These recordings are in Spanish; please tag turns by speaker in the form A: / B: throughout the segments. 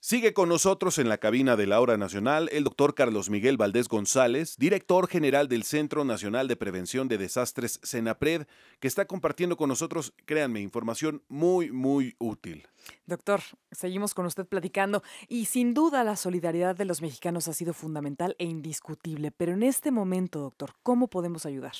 A: Sigue con nosotros en la cabina de la Hora Nacional el doctor Carlos Miguel Valdés González, director general del Centro Nacional de Prevención de Desastres CENAPRED, que está compartiendo con nosotros, créanme, información muy útil.
B: Doctor, seguimos con usted platicando y sin duda la solidaridad de los mexicanos ha sido fundamental e indiscutible, pero en este momento, doctor, ¿cómo podemos ayudar?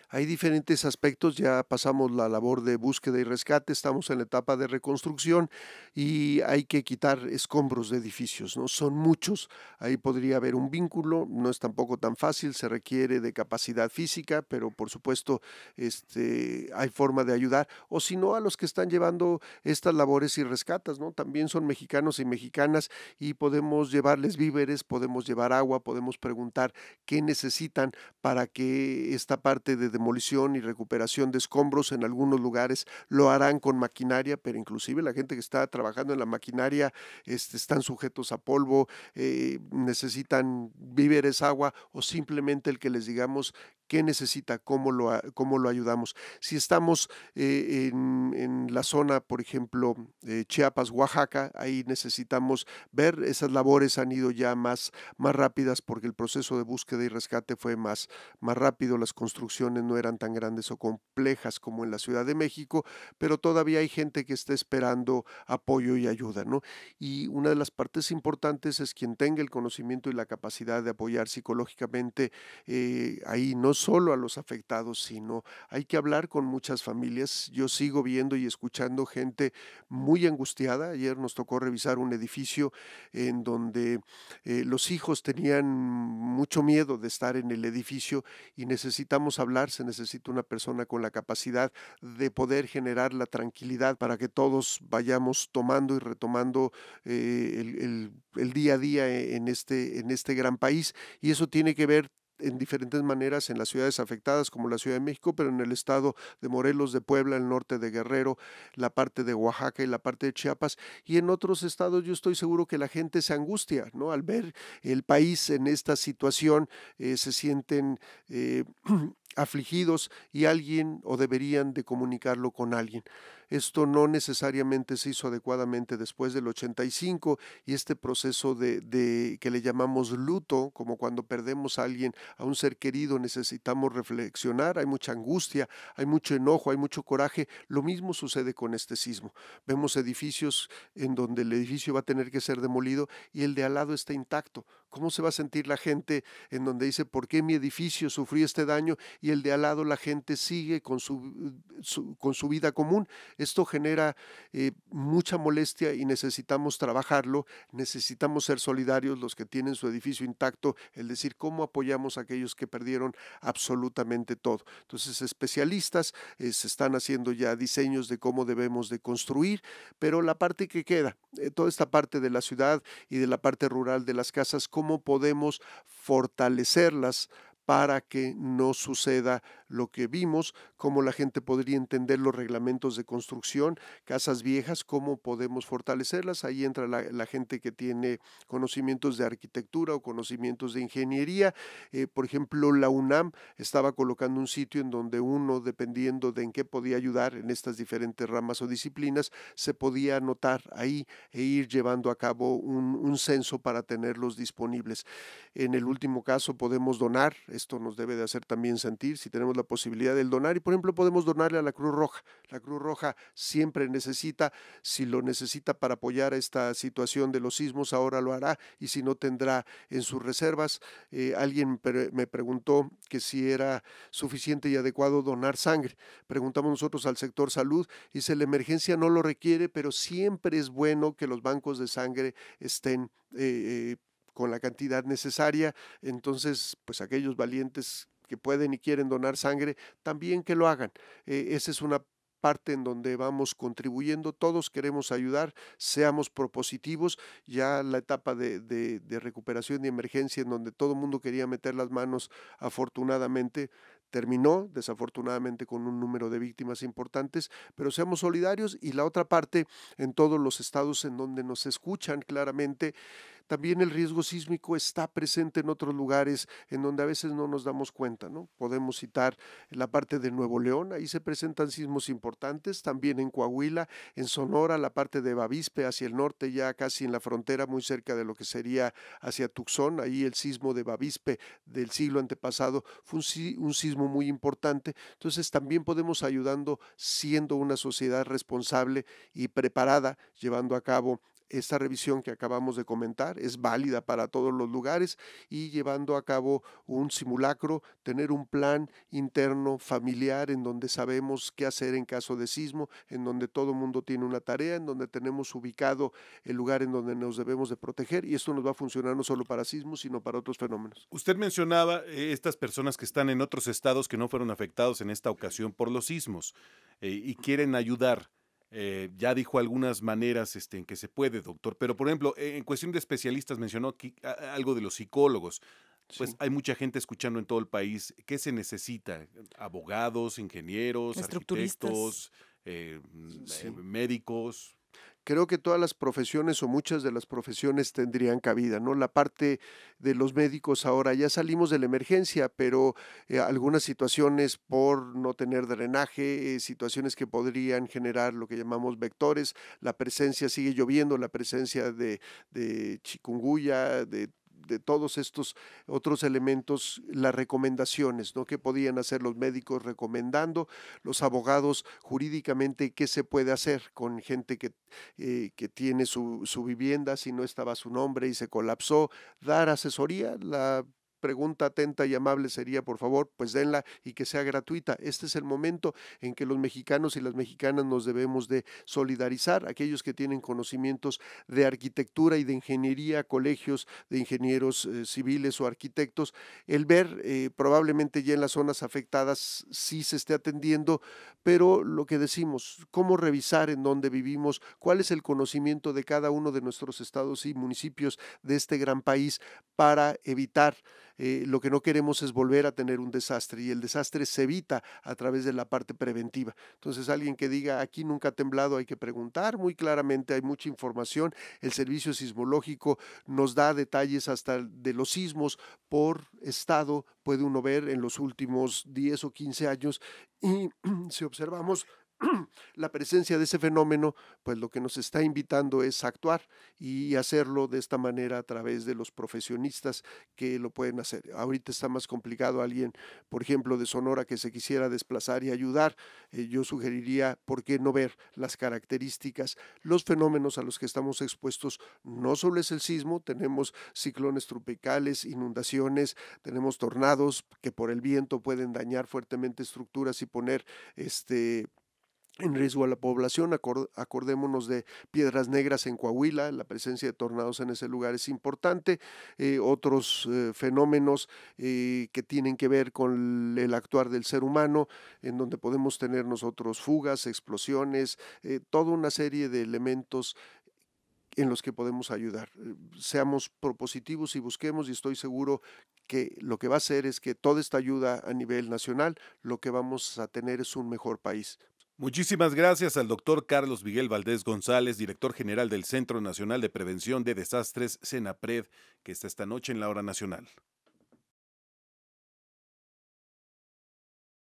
C: Hay diferentes aspectos, ya pasamos la labor de búsqueda y rescate, estamos en la etapa de reconstrucción y hay que quitar escombros de edificios, ¿no? Son muchos, ahí podría haber un vínculo, no es tampoco tan fácil, se requiere de capacidad física, pero por supuesto hay forma de ayudar, o si no, a los que están llevando estas labores y rescatas, ¿no? También son mexicanos y mexicanas y podemos llevarles víveres, podemos llevar agua, podemos preguntar qué necesitan para que esta parte de demolición y recuperación de escombros en algunos lugares lo harán con maquinaria, pero inclusive la gente que está trabajando en la maquinaria están sujetos a polvo, necesitan víveres, agua o simplemente el que les digamos qué necesita, cómo lo ayudamos. Si estamos en la zona, por ejemplo, Chiapas, Oaxaca, ahí necesitamos ver, esas labores han ido ya más rápidas porque el proceso de búsqueda y rescate fue más rápido, las construcciones no eran tan grandes o complejas como en la Ciudad de México, pero todavía hay gente que está esperando apoyo y ayuda, ¿no? Y una de las partes importantes es quien tenga el conocimiento y la capacidad de apoyar psicológicamente ahí no solo a los afectados, sino hay que hablar con muchas familias. Yo sigo viendo y escuchando gente muy angustiada. Ayer nos tocó revisar un edificio en donde los hijos tenían mucho miedo de estar en el edificio y necesitamos hablar, se necesita una persona con la capacidad de poder generar la tranquilidad para que todos vayamos tomando y retomando el día a día en este gran país, y eso tiene que ver en diferentes maneras en las ciudades afectadas como la Ciudad de México, pero en el estado de Morelos, de Puebla, el norte de Guerrero, la parte de Oaxaca y la parte de Chiapas, y en otros estados yo estoy seguro que la gente se angustia, ¿no? Al ver el país en esta situación, se sienten afligidos y alguien o deberían de comunicarlo con alguien. Esto no necesariamente se hizo adecuadamente después del 85 y este proceso de que le llamamos luto, como cuando perdemos a alguien, a un ser querido, necesitamos reflexionar, hay mucha angustia, hay mucho enojo, hay mucho coraje. Lo mismo sucede con este sismo. Vemos edificios en donde el edificio va a tener que ser demolido y el de al lado está intacto. ¿Cómo se va a sentir la gente en donde dice, ¿por qué mi edificio sufrió este daño? Y el de al lado la gente sigue con con su vida común. Esto genera mucha molestia y necesitamos trabajarlo, necesitamos ser solidarios los que tienen su edificio intacto, el decir cómo apoyamos a aquellos que perdieron absolutamente todo. Entonces, especialistas se están haciendo ya diseños de cómo debemos de construir, pero la parte que queda, toda esta parte de la ciudad y de la parte rural de las casas, cómo podemos fortalecerlas para que no suceda lo que vimos, cómo la gente podría entender los reglamentos de construcción, casas viejas, cómo podemos fortalecerlas. Ahí entra la gente que tiene conocimientos de arquitectura o conocimientos de ingeniería. Por ejemplo, la UNAM estaba colocando un sitio en donde uno, dependiendo de en qué podía ayudar en estas diferentes ramas o disciplinas, se podía anotar ahí e ir llevando a cabo un censo para tenerlos disponibles. En el último caso podemos donar, esto nos debe de hacer también sentir, si tenemos la posibilidad del donar, y por ejemplo podemos donarle a la Cruz Roja. La Cruz Roja siempre necesita, si lo necesita para apoyar esta situación de los sismos, ahora lo hará, y si no tendrá en sus reservas. Alguien me preguntó que si era suficiente y adecuado donar sangre. Preguntamos nosotros al sector salud, y dice, la emergencia no lo requiere, pero siempre es bueno que los bancos de sangre estén con la cantidad necesaria. Entonces, pues aquellos valientes que pueden y quieren donar sangre, también que lo hagan. Esa es una parte en donde vamos contribuyendo, todos queremos ayudar, seamos propositivos. Ya la etapa de recuperación y emergencia en donde todo el mundo quería meter las manos, afortunadamente terminó, desafortunadamente con un número de víctimas importantes, pero seamos solidarios. Y la otra parte, en todos los estados en donde nos escuchan claramente, también el riesgo sísmico está presente en otros lugares en donde a veces no nos damos cuenta, ¿no? Podemos citar la parte de Nuevo León, ahí se presentan sismos importantes, también en Coahuila, en Sonora, la parte de Bavispe hacia el norte, ya casi en la frontera, muy cerca de lo que sería hacia Tucson, ahí el sismo de Bavispe del siglo antepasado fue un sismo muy importante. Entonces también podemos ayudando siendo una sociedad responsable y preparada, llevando a cabo esta revisión que acabamos de comentar, es válida para todos los lugares, y llevando a cabo un simulacro, tener un plan interno familiar en donde sabemos qué hacer en caso de sismo, en donde todo el mundo tiene una tarea, en donde tenemos ubicado el lugar en donde nos debemos de proteger, y esto nos va a funcionar no solo para sismos, sino para otros fenómenos.
A: Usted mencionaba estas personas que están en otros estados que no fueron afectados en esta ocasión por los sismos y quieren ayudar. Ya dijo algunas maneras en que se puede, doctor, pero por ejemplo, en cuestión de especialistas mencionó aquí algo de los psicólogos. Pues
C: Sí.
A: hay mucha gente escuchando en todo el país. ¿Qué se necesita? Abogados, ingenieros,
B: Estructuristas.
A: arquitectos,
C: Sí.
A: médicos.
C: Creo que todas las profesiones o muchas de las profesiones tendrían cabida, ¿no? La parte de los médicos ahora ya salimos de la emergencia, pero algunas situaciones por no tener drenaje, situaciones que podrían generar lo que llamamos vectores, la presencia, sigue lloviendo, la presencia de chikungunya, de todos estos otros elementos, las recomendaciones, ¿no? ¿Qué podían hacer los médicos recomendando, los abogados jurídicamente qué se puede hacer con gente que tiene su vivienda, si no estaba su nombre y se colapsó, dar asesoría? La pregunta atenta y amable sería, por favor, pues denla y que sea gratuita. Este es el momento en que los mexicanos y las mexicanas nos debemos de solidarizar, aquellos que tienen conocimientos de arquitectura y de ingeniería, colegios de ingenieros civiles o arquitectos, el ver probablemente ya en las zonas afectadas sí se esté atendiendo, pero lo que decimos, cómo revisar en dónde vivimos, cuál es el conocimiento de cada uno de nuestros estados y municipios de este gran país para evitar lo que no queremos es volver a tener un desastre, y el desastre se evita a través de la parte preventiva. Entonces, alguien que diga aquí nunca ha temblado, hay que preguntar muy claramente, hay mucha información, el servicio sismológico nos da detalles hasta de los sismos por estado, puede uno ver en los últimos 10 o 15 años, y si observamos la presencia de ese fenómeno, pues lo que nos está invitando es a actuar y hacerlo de esta manera a través de los profesionistas que lo pueden hacer. Ahorita está más complicado alguien, por ejemplo, de Sonora que se quisiera desplazar y ayudar. Yo sugeriría, ¿por qué no ver las características, los fenómenos a los que estamos expuestos? No solo es el sismo, tenemos ciclones tropicales, inundaciones, tenemos tornados que por el viento pueden dañar fuertemente estructuras y poner en riesgo a la población. Acordémonos de Piedras Negras en Coahuila, la presencia de tornados en ese lugar es importante. Otros fenómenos que tienen que ver con el actuar del ser humano, en donde podemos tener nosotros fugas, explosiones, toda una serie de elementos en los que podemos ayudar. Seamos propositivos y busquemos, y estoy seguro que lo que va a hacer es que toda esta ayuda a nivel nacional, lo que vamos a tener es un mejor país.
A: Muchísimas gracias al doctor Carlos Miguel Valdés González, director general del Centro Nacional de Prevención de Desastres, CENAPRED, que está esta noche en la Hora Nacional.